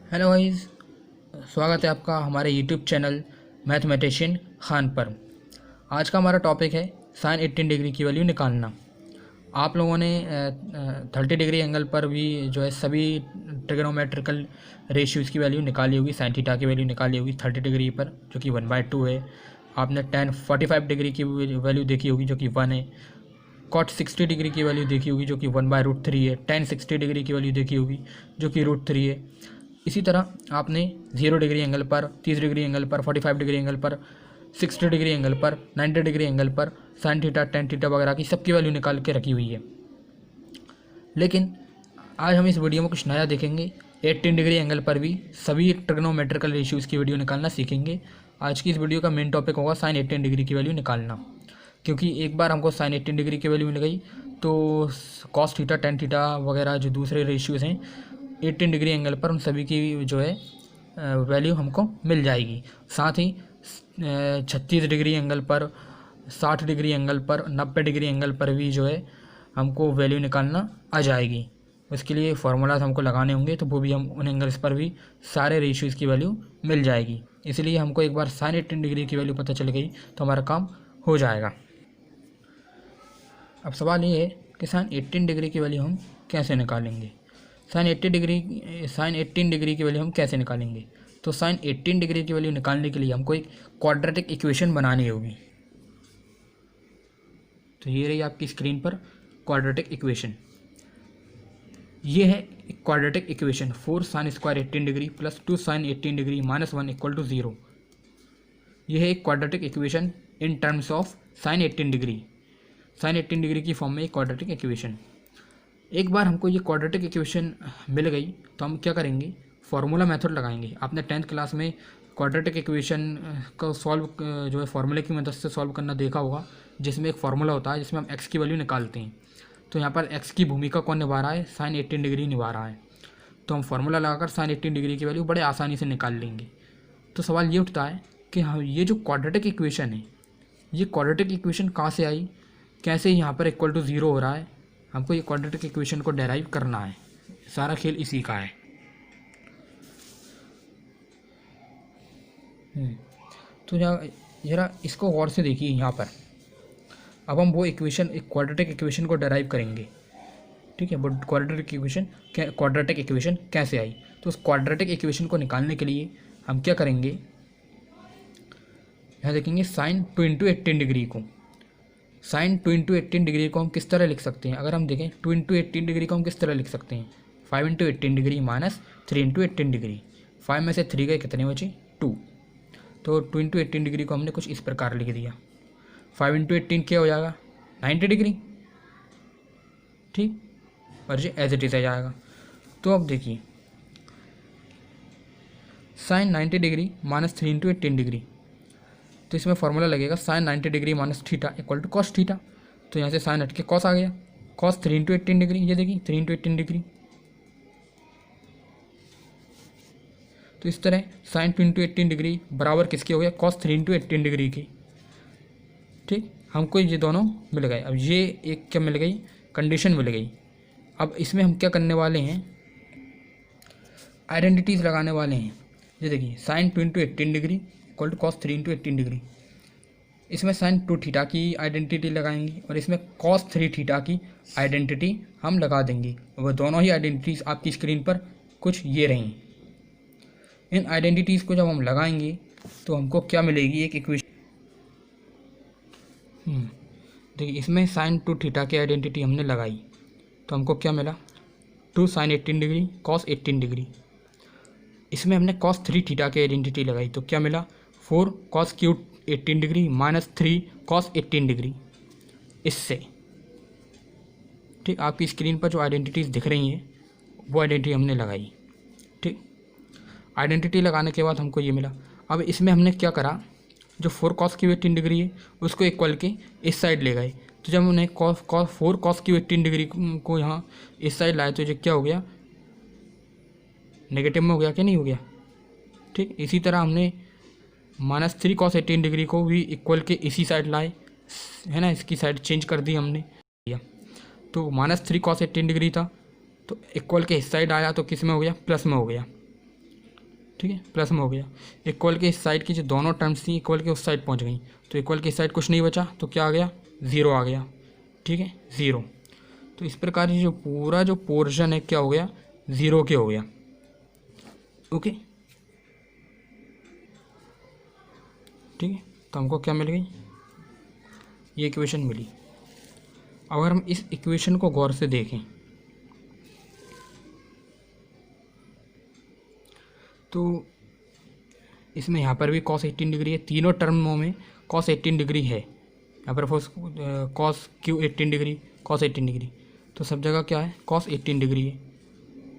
Hello guys, स्वागत है आपका हमारे यूट्यूब चैनल मैथमेटिशियन खान पर। आज का हमारा टॉपिक है साइन 18 डिग्री की वैल्यू निकालना। आप लोगों ने 30 डिग्री एंगल पर भी जो है सभी ट्रिग्नोमेट्रिकल रेशियोज़ की वैल्यू निकाली होगी। साइन थीटा की वैल्यू निकाली होगी 30 डिग्री पर, जो कि 1/2 है। आपने tan 45 डिग्री की वैल्यू देखी होगी, जो कि 1 है। cot 60 डिग्री की वैल्यू देखी होगी, जो कि 1/√3 है। tan 60 डिग्री की वैल्यू देखी होगी, जो कि √3 है। इसी तरह आपने 0 डिग्री एंगल पर, 30 डिग्री एंगल पर, 45 डिग्री एंगल पर, 60 डिग्री एंगल पर, 90 डिग्री एंगल पर साइन थीटा, टेन थीटा वगैरह की सबकी वैल्यू निकाल के रखी हुई है। लेकिन आज हम इस वीडियो में कुछ नया देखेंगे। 18 डिग्री एंगल पर भी सभी ट्रिग्नोमेट्रिकल रेशियोज़ की वीडियो निकालना सीखेंगे। आज की इस वीडियो का मेन टॉपिक होगा साइन 18 डिग्री की वैल्यू निकालना, क्योंकि एक बार हमको साइन 18 डिग्री की वैल्यू मिल गई तो कॉस थीटा, टेन थीटा वगैरह जो दूसरे रेशियोज़ हैं 18 डिग्री एंगल पर, उन सभी की जो है वैल्यू हमको मिल जाएगी। साथ ही 36 डिग्री एंगल पर, 60 डिग्री एंगल पर, 90 डिग्री एंगल पर भी जो है हमको वैल्यू निकालना आ जाएगी। उसके लिए फार्मूलाज हमको लगाने होंगे, तो वो भी हम उन एंगल्स पर भी सारे रेशियोज़ की वैल्यू मिल जाएगी। इसलिए हमको एक बार साइन 18 डिग्री की वैल्यू पता चल गई तो हमारा काम हो जाएगा। अब सवाल ये है कि साइन 18 डिग्री की वैल्यू हम कैसे निकालेंगे। साइन 18 डिग्री की वैल्यू हम कैसे निकालेंगे? तो साइन 18 डिग्री की वैल्यू निकालने के लिए हमको एक क्वाड्रेटिक इक्वेशन बनानी होगी। तो ये रही आपकी स्क्रीन पर क्वाड्रेटिक इक्वेशन। ये है quadratic equation 4 sine square 18 degree plus 2 sine 18 degree minus 1 equal to 0। यह है एक quadratic equation in terms of sine 18 degree. Sine 18 degree की फॉर्म में एक क्वाड्रेटिक इक्वेशन। एक बार हमको ये क्वाड्रेटिक इक्वेशन मिल गई तो हम क्या करेंगे, फार्मूला मेथड लगाएंगे। आपने 10th क्लास में क्वाड्रेटिक इक्वेशन को सॉल्व जो है फार्मूले की मदद से सॉल्व करना देखा होगा, जिसमें एक फार्मूला होता है जिसमें हम x की वैल्यू निकालते हैं। तो यहाँ पर x की भूमिका कौन निभा रहा है? साइन 18 डिग्री निभा रहा है। तो हम फार्मूला लगाकर साइन 18 डिग्री की वैल्यू बड़े आसानी से निकाल लेंगे। तो सवाल ये उठता है कि हाँ, ये जो क्वाड्रेटिक इक्वेशन है, ये क्वाड्रेटिक इक्वेशन कहाँ से आई, कैसे यहाँ पर इक्वल टू 0 हो रहा है? हमको ये क्वाड्रेटिक इक्वेशन को डेराइव करना है। सारा खेल इसी का है। तो जरा इसको गौर से देखिए यहाँ पर। अब हम वो इक्वेशन, एक क्वाड्रेटिक इक्वेशन को डेराइव करेंगे, ठीक है। बट क्वाड्रेटिक इक्वेशन कैसे आई? तो उस क्वाड्रेटिक इक्वेशन को निकालने के लिए हम क्या करेंगे, यहाँ देखेंगे साइन 2 इंटू 18 डिग्री को। साइन 2 इंटू 18 डिग्री को हम किस तरह लिख सकते हैं? अगर हम देखें 2 इंटू 18 डिग्री को हम किस तरह लिख सकते हैं? 5 into 18 degree minus 3 into 18 degree. 5 में से 3 गए, कितने बचे? 2। तो 2 इंटू 18 डिग्री को हमने कुछ इस प्रकार लिख दिया। 5 इंटू 18 क्या हो जाएगा? 90 डिग्री, ठीक, और ये एज इट इज आ जाएगा। तो अब देखिए sine 90 degree minus 3 into 18 degree, तो इसमें फॉर्मूला लगेगा sine 90 degree minus theta equal to cos theta. तो यहाँ से साइन हट के कॉस आ गया, कॉस 3 इंटू 18 डिग्री। ये देखिए 3 इंटू 18 डिग्री। तो इस तरह साइन 2 इंटू 18 डिग्री बराबर किसके हो गया? कॉस 3 इंटू 18 डिग्री की, ठीक। हमको ये दोनों मिल गए। अब ये एक क्या मिल गई? कंडीशन मिल गई। अब इसमें हम क्या करने वाले हैं, आइडेंटिटीज़ लगाने वाले हैं। ये देखिए sine 2 into 18 degree equal to cos 3 into 18 degree. इसमें साइन 2 थीटा की आइडेंटिटी लगाएंगे और इसमें कॉस 3 थीटा की आइडेंटिटी हम लगा देंगे। वह दोनों ही आइडेंटिटीज़ आपकी स्क्रीन पर कुछ ये रहीं। इन आइडेंटिटीज़ को जब हम लगाएंगे तो हमको क्या मिलेगी, एक इक्वेशन। देखिए इसमें साइन 2 थीटा की आइडेंटिटी हमने लगाई तो हमको क्या मिला? 2 साइन 18 डिग्री कॉस 18 डिग्री। इसमें हमने कॉस 3 थीटा की आइडेंटिटी लगाई तो क्या मिला? 4 cos cube 18 degree minus 3 cos 18 degree. इससे ठीक आपकी स्क्रीन पर जो आइडेंटिटीज़ दिख रही हैं वो आइडेंटिटी हमने लगाई, ठीक। आइडेंटिटी लगाने के बाद हमको ये मिला। अब इसमें हमने क्या करा, जो 4 कॉस क्यूब 18 डिग्री है उसको इक्वल के इस साइड ले गए। तो जब हमने 4 कॉस क्यूब 18 डिग्री को यहाँ इस साइड लाए तो ये क्या हो गया? नेगेटिव में हो गया कि नहीं हो गया, ठीक। इसी तरह हमने माइनस 3 कॉस 18 डिग्री को भी इक्वल के इसी साइड लाए, है ना, इसकी साइड चेंज कर दी हमने। तो माइनस 3 कॉस 18 डिग्री था तो इक्वल के इस साइड आया तो किस में हो गया? प्लस में हो गया। ठीक है, प्लस में हो गया। इक्वल के इस साइड की जो दोनों टर्म्स थी इक्वल के उस साइड पहुंच गई, तो इक्वल की साइड कुछ नहीं बचा, तो क्या आ गया, ज़ीरो आ गया। ठीक है, ज़ीरो। तो इस प्रकार ये जो पूरा जो पोर्शन है क्या हो गया, ज़ीरो के हो गया। ओके, ठीक है, तो हमको क्या मिल गई, ये इक्वेशन मिली। अगर हम इस इक्वेशन को गौर से देखें तो इसमें यहाँ पर भी cos 18 डिग्री है, तीनों टर्मों में cos 18 डिग्री है। यहाँ पर cos Q 18 degree, cos 18 degree, तो सब जगह क्या है, cos 18 डिग्री है।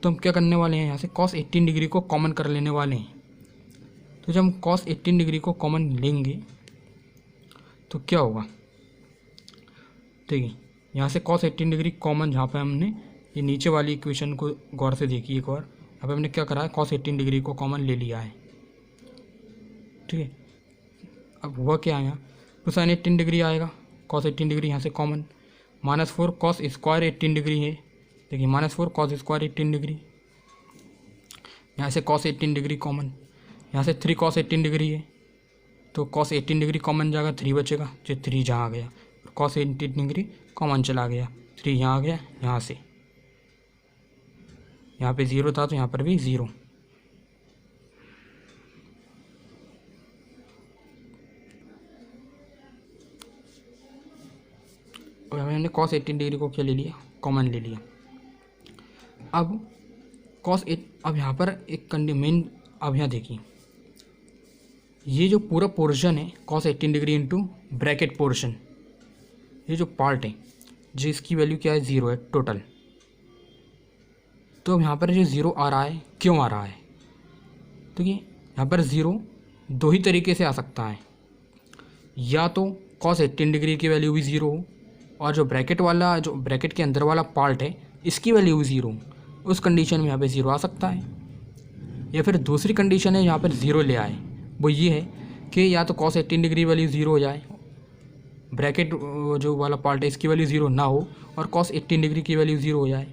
तो हम क्या करने वाले हैं, यहाँ से cos 18 डिग्री को कॉमन कर लेने वाले हैं। तो जब हम cos 18 डिग्री को कॉमन लेंगे तो क्या होगा, देखिए यहाँ से cos 18 डिग्री कॉमन, जहाँ पे हमने ये नीचे वाली इक्वेशन को गौर से देखी एक बार, यहाँ पे हमने क्या करा है, cos 18 डिग्री को कॉमन ले लिया है। ठीक है, अब हुआ क्या आया, तो sin 18 डिग्री आएगा, cos 18 डिग्री यहाँ से कॉमन, -4 cos स्क्वायर 18 डिग्री है। देखिए -4 cos स्क्वायर 18 डिग्री, यहाँ से cos 18 डिग्री कॉमन, यहाँ से 3 cos 18 डिग्री है, तो cos 18 डिग्री कॉमन जाएगा, 3 बचेगा, जो 3 जहाँ आ गया, cos 18 डिग्री कॉमन चला गया, 3 यहाँ आ गया, यहाँ से यहाँ पे 0 था तो यहाँ पर भी 0। और हमने cos 18 डिग्री को क्या ले लिया, कॉमन ले लिया। अब अब यहाँ पर एक मेन, अब यहाँ देखिए ये जो पूरा पोर्शन है cos 18 degree into bracket portion, ये जो पार्ट है जिसकी वैल्यू क्या है, 0 है टोटल। तो अब यहाँ पर जो 0 आ रहा है, क्यों आ रहा है, तो ये यहाँ पर 0 दो ही तरीके से आ सकता है, या तो cos 18 डिग्री की वैल्यू भी 0 हो, और जो ब्रैकेट वाला, जो ब्रैकेट के अंदर वाला पार्ट है इसकी वैल्यू भी 0, उस कंडीशन में यहाँ पे 0 आ सकता है। या फिर दूसरी कंडीशन है यहाँ पर 0 ले आए, वो ये है कि या तो cos 18 डिग्री वैल्यू 0 हो जाए, ब्रैकेट जो वाला पार्ट है इसकी वैल्यू 0 ना हो और cos 18 डिग्री की वैल्यू 0 हो जाए,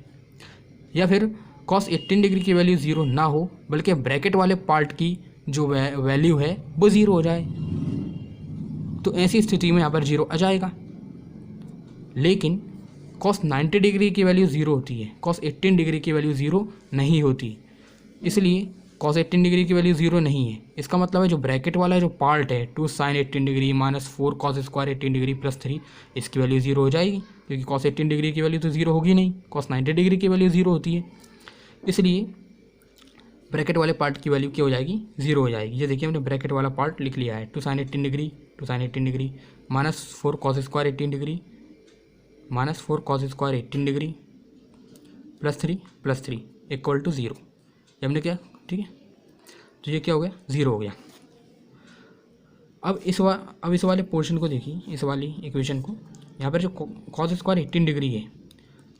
या फिर cos 18 डिग्री की वैल्यू 0 ना हो बल्कि ब्रैकेट वाले पार्ट की जो वैल्यू है वो 0 हो जाए। तो ऐसी स्थिति में यहाँ पर 0 आ जाएगा। लेकिन cos 90 डिग्री की वैल्यू 0 होती है, cos 18 डिग्री की वैल्यू 0 नहीं होती, इसलिए cos 18 डिग्री की वैल्यू 0 नहीं है। इसका मतलब है जो ब्रैकेट वाला जो पार्ट है 2 sin 18 degree -4 cos square 18 degree +3, इसकी वैल्यू 0 हो जाएगी, क्योंकि cos 18 डिग्री की वैल्यू तो 0 होगी नहीं, cos 90 डिग्री की वैल्यू 0 होती है, इसलिए ब्रैकेट वाले पार्ट की वैल्यू क्या हो जाएगी, 0 हो जाएगी। ये देखिए हमने ब्रैकेट वाला पार्ट लिख लिया है, 2 sin 18 degree, 2 sin 18 degree -4 cos square 18 degree -4 cos square 18 degree +3 equal to 0। ये हमने क्या, ठीक है, तो ये क्या हो गया, 0 हो गया। अब इस वाले पोर्शन को देखिए, इस वाली इक्वेशन को, यहाँ पर जो cos स्क्वायर 18 डिग्री है,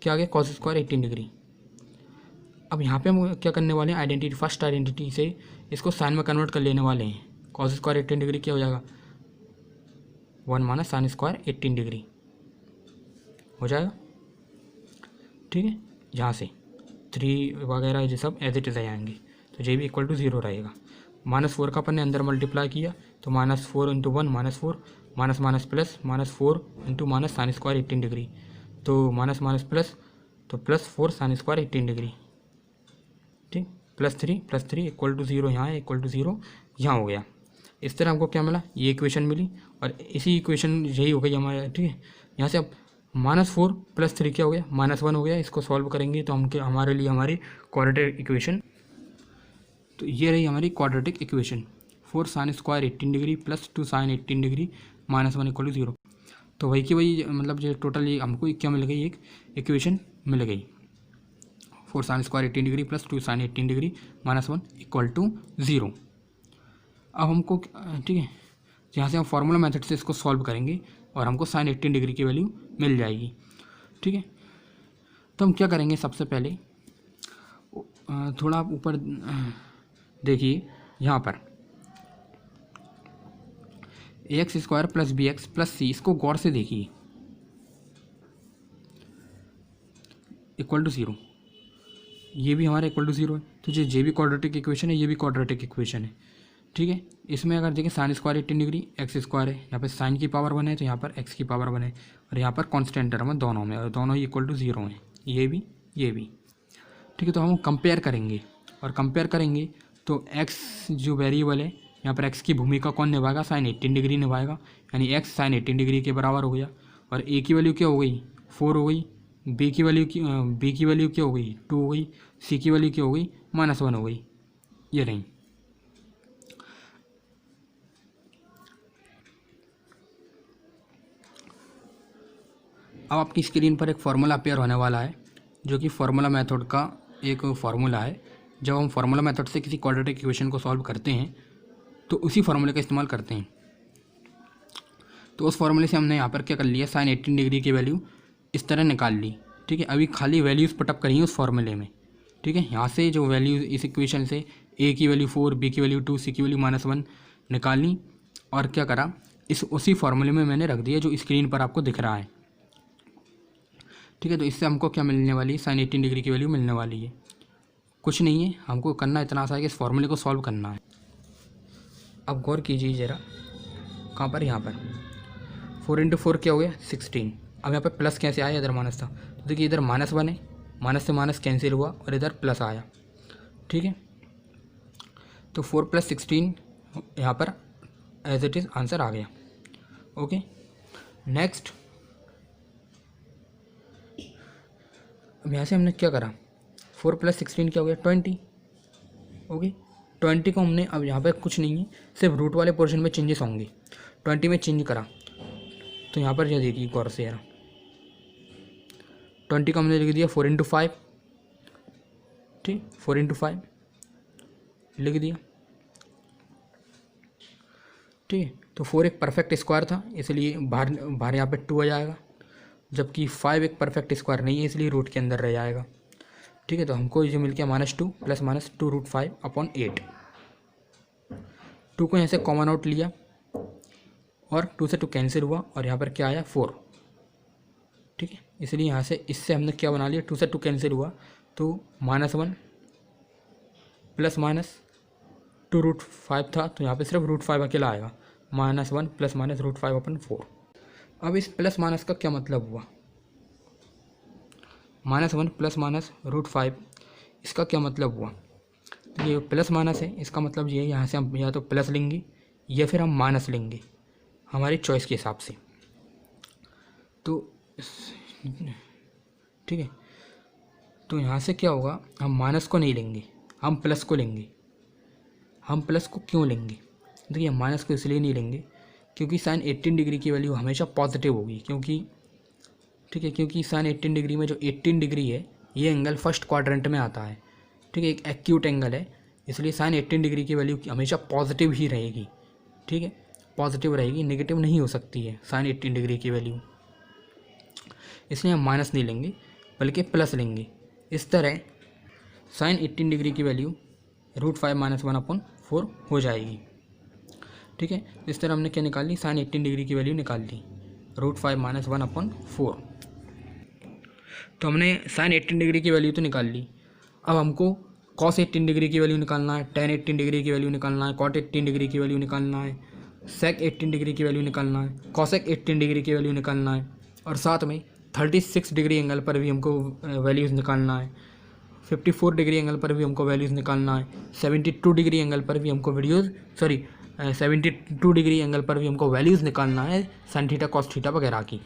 क्या आ गया, cos स्क्वायर 18 डिग्री। अब यहाँ पे हम क्या करने वाले हैं, आइडेंटिटी, फर्स्ट आइडेंटिटी से इसको साइन में कन्वर्ट कर लेने वाले हैं। cos स्क्वायर 18 डिग्री क्या हो जाएगा, 1 - sin स्क्वायर 18 डिग्री हो जाएगा। ठीक है, यहाँ से 3 वगैरह ये सब एज इट इज़ आ जाएंगे, तो ये भी इक्वल टू 0 रहेगा। -4 का अपन ने अंदर मल्टीप्लाई किया, तो -4 × 1 -4 minus plus -4 × sin square 18 degree, तो माइनस प्लस, तो +4 sin स्क्वायर 18 डिग्री, ठीक, +3 इक्वल टू 0, यहाँ है इक्वल टू 0 यहाँ हो गया। इस तरह हमको क्या मिला, ये इक्वेशन मिली, और इसी इक्वेशन यही हो गई हमारे। ठीक है, यहाँ से अब -4 + 3 क्या हो गया, -1 हो गया। इसको सॉल्व करेंगे तो हम हमारे लिए हमारी क्वाड्रेटिक इक्वेशन, तो ये रही हमारी quadratic equation, 4 sin square 18 degree +2 sin 18 degree -1 equal to 0। तो वही की वही, मतलब जो टोटल ये हमको क्या मिल गई, एक इक्वेशन मिल गई, 4 sin square 18 degree +2 sin 18 degree -1 equal to 0। अब हमको, ठीक है, यहाँ से हम फार्मूला मेथड से इसको सॉल्व करेंगे और हमको sin 18 डिग्री की वैल्यू मिल जाएगी। ठीक है, तो हम क्या करेंगे, सबसे पहले थोड़ा आप ऊपर देखिए, यहाँ पर ax² + bx + c, इसको गौर से देखिए, इक्वल टू 0। ये भी हमारा इक्वल टू 0 है, तो ये भी क्वाड्रेटिक इक्वेशन है, ये भी क्वाड्रेटिक इक्वेशन है। ठीक है, इसमें अगर देखिए sign square 18 degree x square है, यहाँ पे साइन की पावर 1 है तो यहाँ पर एक्स की पावर 1 है, और यहाँ पर कॉन्स्टेंट टर्म है दोनों में, और दोनों ही इक्वल टू 0 हैं, ये भी ये भी। ठीक है, तो हम कंपेयर करेंगे, और कंपेयर करेंगे तो एक्स जो वेरिएबल है यहाँ पर एक्स की भूमिका कौन निभाएगा, साइन 18 डिग्री निभाएगा, यानी एक्स साइन 18 डिग्री के बराबर हो गया। और ए की वैल्यू क्या हो गई, 4 हो गई, बी की वैल्यू क्या हो गई, 2 हो गई, सी की वैल्यू क्या हो गई, -1 हो गई, ये रही। अब आपकी स्क्रीन पर एक फार्मूला अपेयर होने वाला है, जो कि फार्मूला मेथड का एक फार्मूला है। जब हम फार्मूला मेथड से किसी क्वाड्रेटिक इक्वेशन को सॉल्व करते हैं तो उसी फार्मूले का इस्तेमाल करते हैं। तो उस फार्मूले से हमने यहाँ पर क्या कर लिया, साइन 18 डिग्री की वैल्यू इस तरह निकाल ली। ठीक है, अभी खाली वैल्यूज़ पुटअप करिए उस फार्मूले में। ठीक है, यहाँ से जो वैल्यू इस इक्वेशन से ए की वैल्यू 4, बी की वैल्यू 2, सी की वैल्यू -1 निकालनी, और क्या करा, इस उसी फार्मूले में मैंने रख दिया जो स्क्रीन पर आपको दिख रहा है। ठीक है, तो इससे हमको क्या मिलने वाली है, साइन 18 डिग्री की वैल्यू मिलने वाली है। कुछ नहीं है, हमको करना इतना सा है कि इस फार्मूले को सॉल्व करना है। अब गौर कीजिए ज़रा, कहाँ पर, यहाँ पर 4 × 4 क्या हो गया, 16। अब यहाँ पर प्लस कैसे आया, इधर माइनस था, तो देखिए इधर -1 है, माइनस से माइनस कैंसिल हुआ और इधर प्लस आया। ठीक है, तो 4 + 16 यहाँ पर एज इट इज़ आंसर आ गया। ओके, नेक्स्ट, अब यहाँ से हमने क्या करा, 4 + 16 क्या हो गया, 20। ओके, 20 को हमने, अब यहाँ पे कुछ नहीं है, सिर्फ रूट वाले पोर्शन में चेंजेस होंगे। 20 में चेंज करा तो यहाँ पर यह देखिए गौर से यार, 20 को हमने लिख दिया 4 × 5। ठीक, 4 × 5 लिख दिया। ठीक है, तो 4 एक परफेक्ट स्क्वायर था, इसलिए बाहर यहाँ पे 2 आ जाएगा, जबकि 5 एक परफेक्ट स्क्वायर नहीं है, इसलिए रूट के अंदर रह जाएगा। ठीक है, तो हमको ये मिल गया -2 + -2√5/8। 2 को यहाँ से कॉमन आउट लिया और 2 से 2 कैंसिल हुआ, और यहाँ पर क्या आया, 4। ठीक है, इसलिए यहाँ से इससे हमने क्या बना लिया, 2 से 2 कैंसिल हुआ तो -1 ± 2√5 था, तो यहाँ पे सिर्फ √5 अकेला आएगा, -1 ± √5/4। अब इस प्लस माइनस का क्या मतलब हुआ, -1 ± √5, इसका क्या मतलब हुआ, तो ये प्लस माइनस है, इसका मतलब ये है यहाँ से हम या तो प्लस लेंगे या फिर हम माइनस लेंगे, हमारी चॉइस के हिसाब से। तो ठीक है, तो यहाँ से क्या होगा, हम माइनस को नहीं लेंगे, हम प्लस को लेंगे। हम प्लस को क्यों लेंगे, देखिए माइनस को इसलिए नहीं लेंगे क्योंकि साइन 18 डिग्री की वैल्यू हमेशा पॉजिटिव होगी, क्योंकि ठीक है, क्योंकि साइन 18 डिग्री में जो 18 डिग्री है ये एंगल फर्स्ट क्वाड्रेंट में आता है। ठीक है, एक एक्यूट एंगल है, इसलिए साइन 18 डिग्री की वैल्यू हमेशा पॉजिटिव ही रहेगी। ठीक है, पॉजिटिव रहेगी, नेगेटिव नहीं हो सकती है साइन 18 डिग्री की वैल्यू, इसलिए हम माइनस नहीं लेंगे बल्कि प्लस लेंगे। इस तरह साइन 18 डिग्री की वैल्यू √5 - 1/4 हो जाएगी। ठीक है, इस तरह हमने क्या निकाल ली, साइन 18 डिग्री की वैल्यू निकाल ली, √5 - 1/4। तो हमने साइन 18 डिग्री की वैल्यू तो निकाल ली। अब हमको कॉस 18 डिग्री की वैल्यू निकालना है, टेन 18 डिग्री की वैल्यू निकालना है, कॉट 18 डिग्री की वैल्यू निकालना है, सेक 18 डिग्री की वैल्यू निकालना है, कॉसेक 18 डिग्री की वैल्यू निकालना है, और साथ में 36 डिग्री एंगल पर भी हमको वैल्यूज़ निकालना है, 54 डिग्री एंगल पर भी हमको वैल्यूज़ निकालना है, 72 डिग्री एंगल पर भी हमको 72 डिग्री एंगल पर भी हमको वैल्यूज़ निकालना है साइन थीटा कॉस थीटा वगैरह की।